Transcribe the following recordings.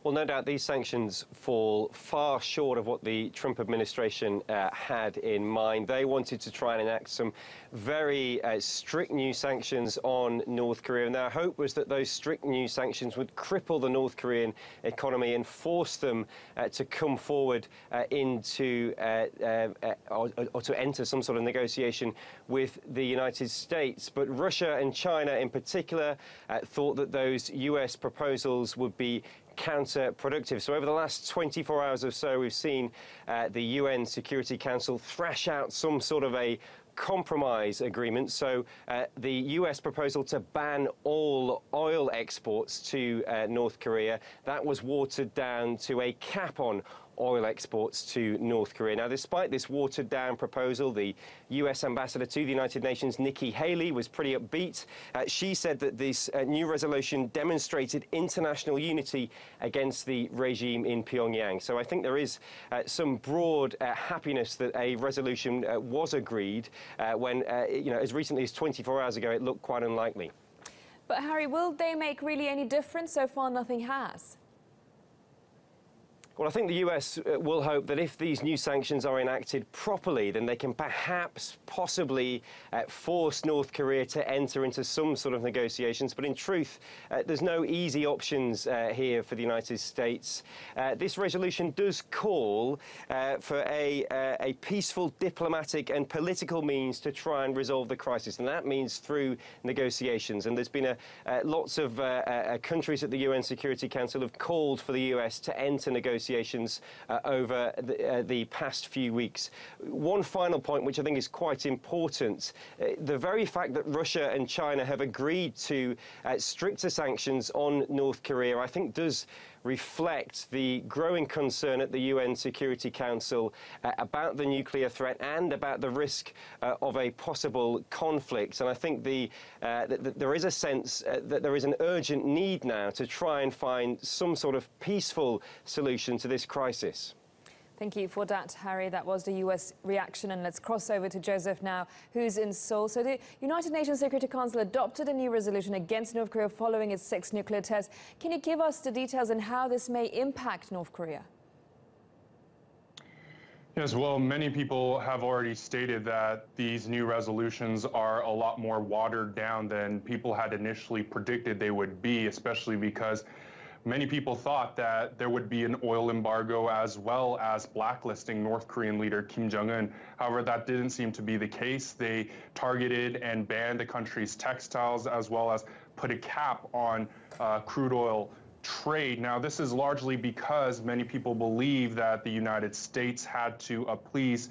Well, no doubt these sanctions fall far short of what the Trump administration had in mind. They wanted to try and enact some very strict new sanctions on North Korea, and their hope was that those strict new sanctions would cripple the North Korean economy and force them to come forward into or to enter some sort of negotiation with the United States. But Russia and China in particular thought that those US proposals would be counterproductive. So over the last 24 hours or so, we've seen the UN Security Council thrash out some sort of a compromise agreement. So the US proposal to ban all oil exports to North Korea, that was watered down to a cap on oil exports to North Korea. Now, despite this watered-down proposal, the US ambassador to the United Nations, Nikki Haley, was pretty upbeat. She said that this new resolution demonstrated international unity against the regime in Pyongyang. So I think there is some broad happiness that a resolution was agreed when, as recently as 24 hours ago, it looked quite unlikely. But, Harry, will they make really any difference? So far, nothing has. Well, I think the US will hope that if these new sanctions are enacted properly, then they can perhaps, possibly force North Korea to enter into some sort of negotiations. But in truth, there's no easy options here for the United States. This resolution does call for a peaceful diplomatic and political means to try and resolve the crisis, and that means through negotiations. And there's been lots of countries at the UN Security Council have called for the US to enter negotiations over the past few weeks. One final point, which I think is quite important, the very fact that Russia and China have agreed to stricter sanctions on North Korea, I think does reflect the growing concern at the UN Security Council about the nuclear threat and about the risk of a possible conflict. And I think there is a sense that there is an urgent need now to try and find some sort of peaceful solution to this crisis. Thank you for that, Harry. That was the US reaction. And let's cross over to Joseph now, who's in Seoul. So the United Nations Security Council adopted a new resolution against North Korea following its 6th nuclear test. Can you give us the details on how this may impact North Korea? Yes, well, many people have already stated that these new resolutions are a lot more watered down than people had initially predicted they would be, especially because many people thought that there would be an oil embargo as well as blacklisting North Korean leader Kim Jong-un. However, that didn't seem to be the case. They targeted and banned the country's textiles as well as put a cap on crude oil trade. Now, this is largely because many people believe that the United States had to appease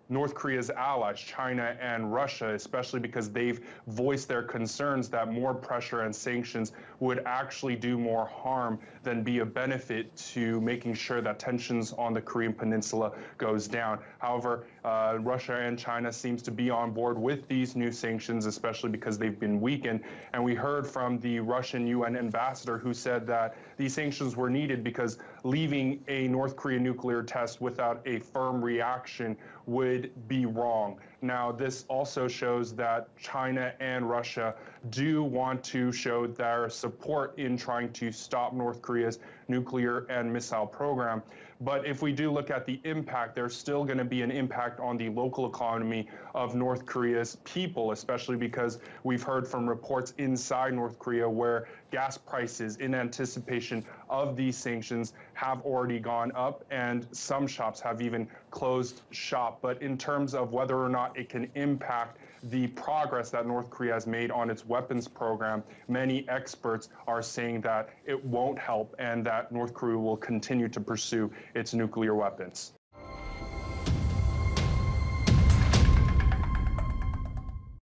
North Korea's allies, China and Russia, especially because they've voiced their concerns that more pressure and sanctions would actually do more harm than be a benefit to making sure that tensions on the Korean Peninsula goes down. However, Russia and China seems to be on board with these new sanctions, especially because they've been weakened. And we heard from the Russian UN ambassador who said that these sanctions were needed because leaving a North Korean nuclear test without a firm reaction would be wrong. Now, this also shows that China and Russia do want to show their support in trying to stop North Korea's nuclear and missile program. But if we do look at the impact, there's still going to be an impact on the local economy of North Korea's people, especially because we've heard from reports inside North Korea where gas prices in anticipation of these sanctions have already gone up, and some shops have even closed shop. But in terms of whether or not it can impact the progress that North Korea has made on its weapons program, many experts are saying that it won't help and that North Korea will continue to pursue its nuclear weapons.